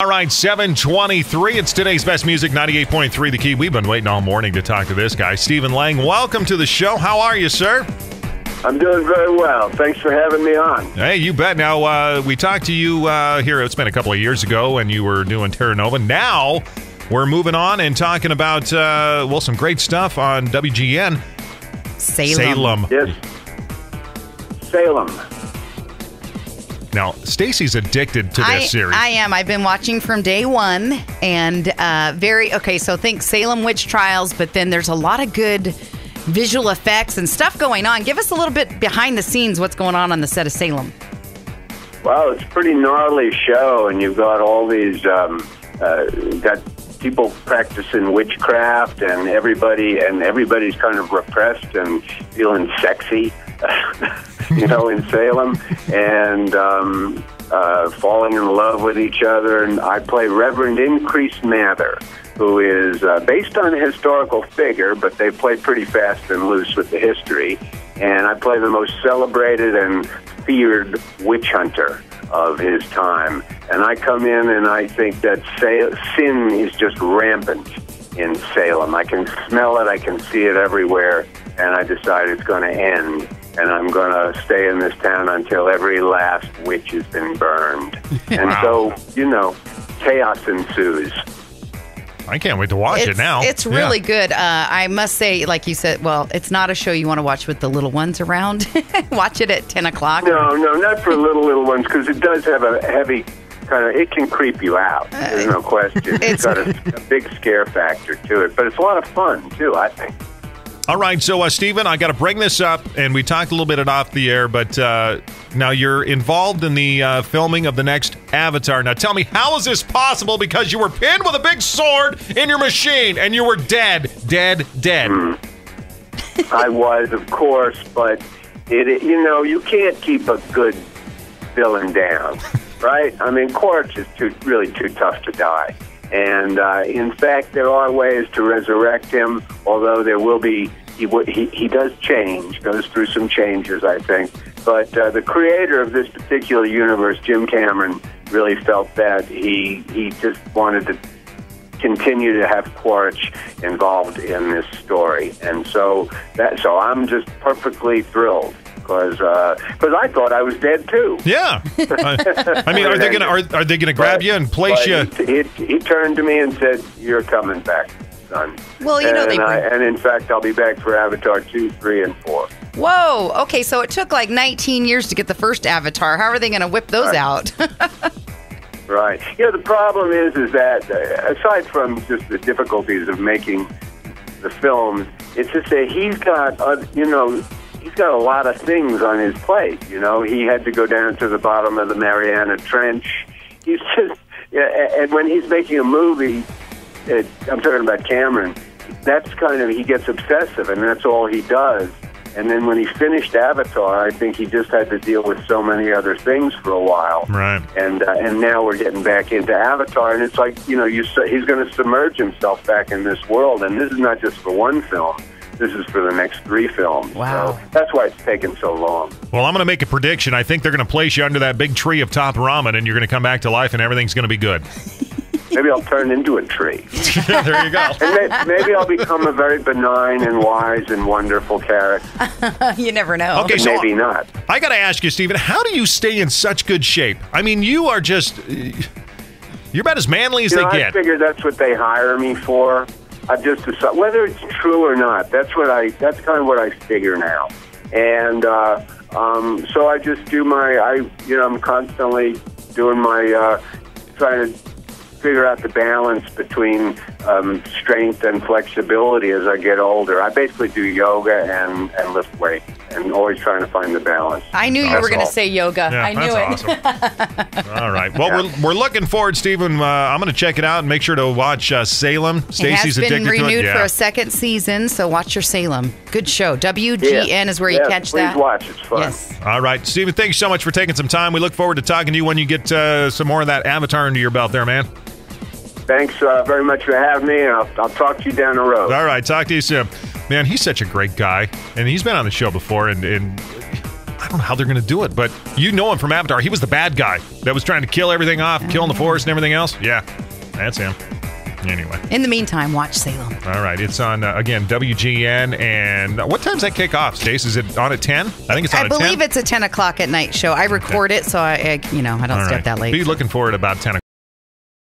All right, 7:23. It's today's best music, 98.3 The Key. We've been waiting all morning to talk to this guy, Stephen Lang. Welcome to the show. How are you, sir? I'm doing very well. Thanks for having me on. Hey, you bet. Now, we talked to you here, it's been a couple of years ago, when you were doing Terra Nova. Now, we're moving on and talking about, some great stuff on WGN. Salem. Yes. Salem. Now, Stacy's addicted to this series. I am. I've been watching from day one, and so think Salem Witch Trials, but then there's a lot of good visual effects and stuff going on. Give us a little bit behind the scenes what's going on the set of Salem. Well, it's a pretty gnarly show, and you've got all these, got people practicing witchcraft, and everybody's kind of repressed and feeling sexy. In Salem, and falling in love with each other. And I play Reverend Increase Mather, who is based on a historical figure, but they play pretty fast and loose with the history. And I play the most celebrated and feared witch hunter of his time. And I come in and I think that sin is just rampant in Salem. I can smell it, I can see it everywhere, and I decide it's going to end. And I'm going to stay in this town until every last witch has been burned. And so, chaos ensues. I can't wait to watch it now. It's really good. I must say, like you said, well, it's not a show you want to watch with the little ones around. Watch it at 10 o'clock. No, not for little ones, because it does have a heavy kind of, it can creep you out. There's no question. It's got a big scare factor to it. But it's a lot of fun, too, I think. All right, so, Stephen, I got to bring this up, and we talked a little bit off the air, but now you're involved in the filming of the next Avatar. Now, tell me, how is this possible? Because you were pinned with a big sword in your machine, and you were dead. I was, of course, but, you can't keep a good villain down, right? I mean, Quaritch is really too tough to die. And in fact, there are ways to resurrect him, although there will be, he does change, goes through some changes, I think. But the creator of this particular universe, Jim Cameron, really felt that he just wanted to continue to have Quaritch involved in this story. And so I'm just perfectly thrilled. Because I thought I was dead too. Yeah, I mean, are they gonna grab you and place you? He turned to me and said, "You're coming back, son." Well, and in fact, I'll be back for Avatar 2, 3, and 4. Whoa. Okay, so it took like 19 years to get the first Avatar. How are they going to whip those out? Right. The problem is that aside from just the difficulties of making the film, it's just that he's got he's got a lot of things on his plate. He had to go down to the bottom of the Mariana Trench. He's just, and when he's making a movie, I'm talking about Cameron, that's he gets obsessive, and that's all he does. And then when he finished Avatar, I think he just had to deal with so many other things for a while. Right. And now we're getting back into Avatar, and it's like, he's going to submerge himself back in this world. And this is not just for one film. This is for the next 3 films. Wow. So that's why it's taken so long. Well, I'm going to make a prediction. I think they're going to place you under that big tree of top ramen, and you're going to come back to life, and everything's going to be good. Maybe I'll turn into a tree. There you go. And maybe I'll become a very benign and wise and wonderful character. You never know. Okay, so maybe not. I got to ask you, Stephen, how do you stay in such good shape? I mean, you are just... You're about as manly as they get. I figure that's what they hire me for. I've just decided, whether it's true or not, that's kind of what I figure now. And so I just do I'm constantly doing my, trying to figure out the balance between strength and flexibility as I get older. I basically do yoga and lift weight, and always trying to find the balance. I knew you were going to say yoga. Yeah, I knew it. Awesome. All right. Well, we're looking forward, Stephen. I'm going to check it out and make sure to watch Salem. Stacy's addicted to it. It has been renewed for a second season, so watch your Salem. Good show. WGN is where you catch that. Please watch. It's fun. Yes. All right. Stephen, thanks so much for taking some time. We look forward to talking to you when you get some more of that Avatar under your belt there, man. Thanks very much for having me, and I'll talk to you down the road. All right, talk to you soon. Man, he's such a great guy, and he's been on the show before, and I don't know how they're going to do it, but you know him from Avatar. He was the bad guy that was trying to kill everything off, killing the forest and everything else. Yeah, that's him. Anyway. In the meantime, watch Salem. All right. It's on, again, WGN. And what time's that kick off, Stace? Is it on at 10? I think it's on at 10. I believe it's a 10 o'clock at night show. I record it, so I don't stay up that late. Be looking for it about 10 o'clock.